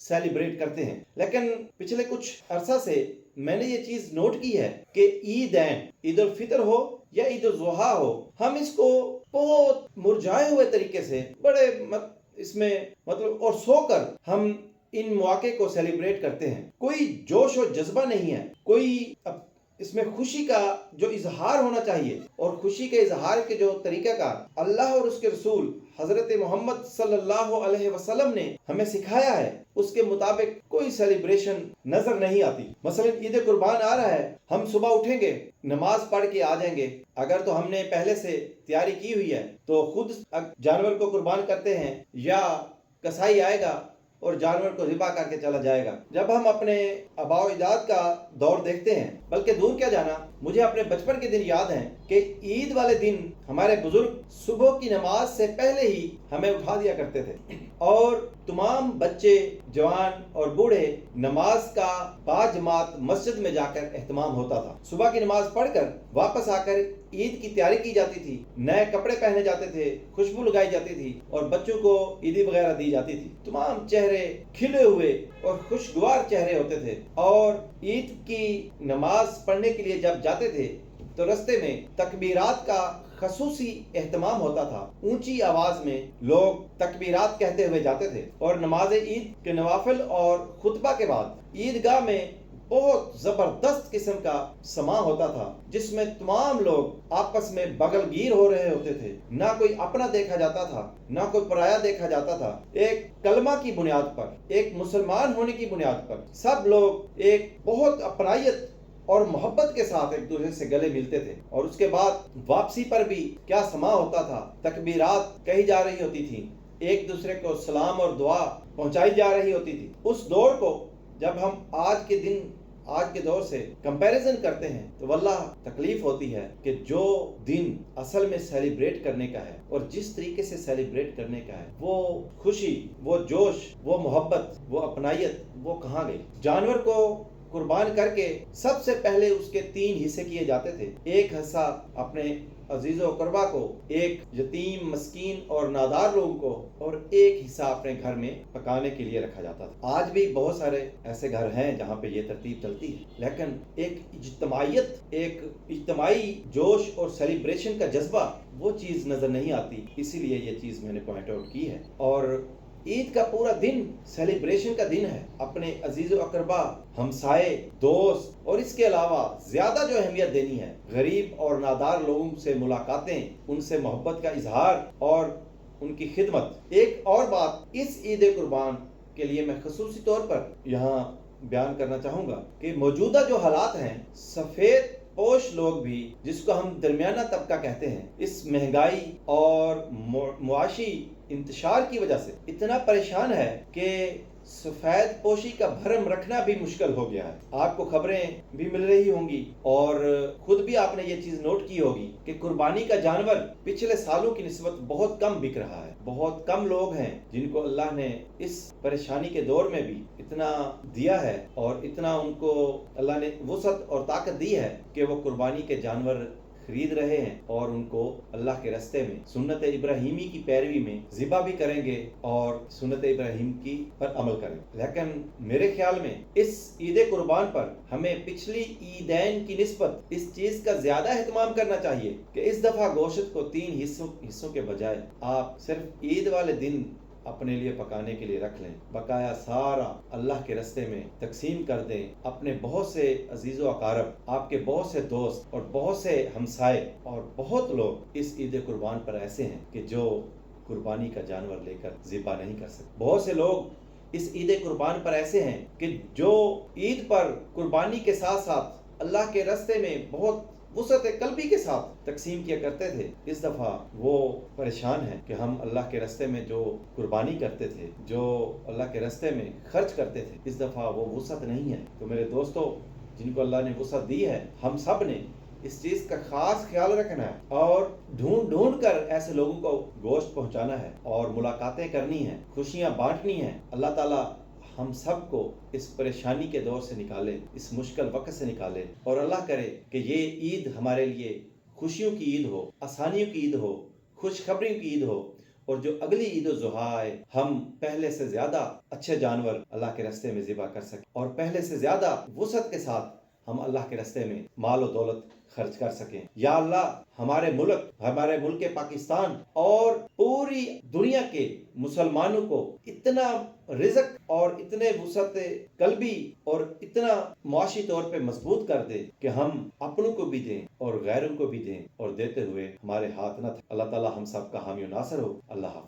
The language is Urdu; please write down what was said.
سیلیبریٹ کرتے ہیں، لیکن پچھلے کچھ عرصہ سے میں نے یہ چیز نوٹ کی ہے کہ عید الفطر ہو یا عید الاضحیٰ ہو، ہم اس کو بہت مرجھائے ہوئے طریقے سے بڑے اس میں اور سو کر ہم ان مواقع کو سیلیبریٹ کرتے ہیں۔ کوئی جوش و جذبہ نہیں ہے، کوئی اس میں خوشی کا جو اظہار ہونا چاہیے اور خوشی کے اظہار کے جو طریقہ کار اللہ اور اس کے رسول حضرت محمد صلی اللہ علیہ وسلم نے ہمیں سکھایا ہے، اس کے مطابق کوئی سیلیبریشن نظر نہیں آتی۔ مثلا عید قربان آ رہا ہے، ہم صبح اٹھیں گے، نماز پڑھ کے آ جائیں گے، اگر تو ہم نے پہلے سے تیاری کی ہوئی ہے تو خود جانور کو قربان کرتے ہیں، یا کسائی آئے گا اور جانور کو ذبح کر کے چلا جائے گا۔ جب ہم اپنے آباء و اجداد کا دور دیکھتے ہیں، بلکہ دور کیا جانا، مجھے اپنے بچپن کے دن یاد ہیں کہ عید والے دن ہمارے بزرگ صبح کی نماز سے پہلے ہی ہمیں اٹھا دیا کرتے تھے، اور تمام بچے، جوان اور بوڑھے نماز کا باجماعت مسجد میں جا کر اہتمام ہوتا تھا۔ صبح کی نماز پڑھ کر واپس آ کر عید کی تیاری کی جاتی تھی، نئے کپڑے پہنے جاتے تھے، خوشبو لگائی جاتی تھی اور بچوں کو عیدی وغیرہ دی جاتی تھی۔ تمام چہرے کھلے ہوئے اور خوشگوار چہرے ہوتے تھے، اور عید کی نماز پڑھنے کے لیے جب جاتے تھے تو رستے میں تکبیرات کا خصوصی اہتمام ہوتا تھا۔ اونچی آواز میں لوگ تکبیرات کہتے ہوئے جاتے تھے، اور نماز عید کے نوافل اور خطبہ کے بعد عیدگاہ میں بہت زبردست قسم کا سماع ہوتا تھا، جس میں تمام لوگ آپس میں بغل گیر ہو رہے ہوتے تھے، نہ کوئی اپنا دیکھا جاتا تھا، نہ کوئی پرایا دیکھا جاتا تھا۔ ایک کلمہ کی بنیاد پر، ایک مسلمان ہونے کی بنیاد پر سب لوگ ایک بہت اپنائیت اور محبت کے ساتھ ایک دوسرے سے گلے ملتے تھے، اور اس کے بعد واپسی پر بھی کیا سماع ہوتا تھا، تکبیرات کہی جا رہی ہوتی تھی، ایک دوسرے کو سلام اور دعا پہنچائی جا رہی ہوتی تھی۔ اس دور کو جب ہم آج کے دور سے کمپیریزن کرتے ہیں تو واللہ تکلیف ہوتی ہے کہ جو دن اصل میں سیلیبریٹ کرنے کا ہے اور جس طریقے سے سیلیبریٹ کرنے کا ہے، وہ خوشی، وہ جوش، وہ محبت، وہ اپنائیت، وہ کہاں گئی؟ جانور کو قربان کر کے سب سے پہلے اس کے 3 حصے کیے جاتے تھے۔ ایک حصہ اپنے عزیز و اقربا کو، ایک یتیم، مسکین اور نادار لوگوں کو، اور ایک حصہ اپنے گھر میں پکانے کے لیے رکھا جاتا تھا۔ آج بھی بہت سارے ایسے گھر ہیں جہاں پہ یہ ترتیب چلتی ہے، لیکن ایک اجتماعی جوش اور سیلیبریشن کا جذبہ، وہ چیز نظر نہیں آتی۔ اسی لیے یہ چیز میں نے پوائنٹ آؤٹ کی ہے۔ اور عید کا پورا دن سیلیبریشن کا دن ہے، اپنے عزیز و اقربا، ہمسائے، دوست، اور اس کے علاوہ زیادہ جو اہمیت دینی ہے، غریب اور نادار لوگوں سے ملاقاتیں، ان سے محبت کا اظہار اور ان کی خدمت۔ ایک اور بات اس عید قربان کے لیے میں خصوصی طور پر یہاں بیان کرنا چاہوں گا کہ موجودہ جو حالات ہیں، سفید پوش لوگ بھی، جس کو ہم درمیانہ طبقہ کہتے ہیں، اس مہنگائی اور معاشی انتشار کی وجہ سے اتنا پریشان ہے کہ سفید پوشی کا بھرم رکھنا بھی مشکل ہو گیا ہے۔ آپ کو خبریں بھی مل رہی ہوں گی اور خود بھی آپ نے یہ چیز نوٹ کی ہوگی کہ قربانی کا جانور پچھلے سالوں کی نسبت بہت کم بک رہا ہے۔ بہت کم لوگ ہیں جن کو اللہ نے اس پریشانی کے دور میں بھی اتنا دیا ہے، اور اتنا ان کو اللہ نے وسعت اور طاقت دی ہے کہ وہ قربانی کے جانور خرید رہے ہیں، اور ان کو اللہ کے راستے میں سنت ابراہیمی کی پیروی میں ذبح بھی کریں گے اور سنت ابراہیم کی پر عمل کریں گے۔ لیکن میرے خیال میں اس عید قربان پر ہمیں پچھلی عیدین کی نسبت اس چیز کا زیادہ اہتمام کرنا چاہیے کہ اس دفعہ گوشت کو 3 حصوں کے بجائے آپ صرف عید والے دن اپنے لیے پکانے کے لیے رکھ لیں، بقایا سارا اللہ کے راستے میں تقسیم کر دیں۔ اپنے بہت سے عزیز و اقارب، آپ کے بہت سے دوست اور بہت سے ہمسائے اور بہت لوگ اس عید قربان پر ایسے ہیں کہ جو قربانی کا جانور لے کر ذبح نہیں کر سکتے۔ بہت سے لوگ اس عید قربان پر ایسے ہیں کہ جو عید پر قربانی کے ساتھ ساتھ اللہ کے راستے میں بہت وسعت قلبی کے ساتھ تقسیم کیا کرتے تھے، اس دفعہ وہ پریشان ہیں کہ ہم اللہ کے راستے میں جو قربانی کرتے تھے، جو اللہ کے راستے میں خرچ کرتے تھے، اس دفعہ وہ وسعت نہیں ہے۔ تو میرے دوستو، جن کو اللہ نے وسعت دی ہے، ہم سب نے اس چیز کا خاص خیال رکھنا ہے اور ڈھونڈ کر ایسے لوگوں کو گوشت پہنچانا ہے اور ملاقاتیں کرنی ہیں، خوشیاں بانٹنی ہیں۔ اللہ تعالیٰ ہم سب کو اس پریشانی کے دور سے نکالے، اس مشکل وقت سے نکالے، اور اللہ کرے کہ یہ عید ہمارے لیے خوشیوں کی عید ہو، آسانیوں کی عید ہو، خوشخبریوں کی عید ہو، اور جو اگلی عید الاضحیٰ آئے ہم پہلے سے زیادہ اچھے جانور اللہ کے راستے میں ذبح کر سکیں اور پہلے سے زیادہ وسعت کے ساتھ ہم اللہ کے راستے میں مال و دولت خرچ کر سکیں۔ یا اللہ ہمارے ملک پاکستان اور پوری دنیا کے مسلمانوں کو اتنا رزق اور اتنے وسعت قلبی اور اتنا معاشی طور پہ مضبوط کر دے کہ ہم اپنوں کو بھی دیں اور غیروں کو بھی دیں اور دیتے ہوئے ہمارے ہاتھ نہ تھے۔ اللہ تعالی ہم سب کا حامی و ناصر ہو۔ اللہ حافظ۔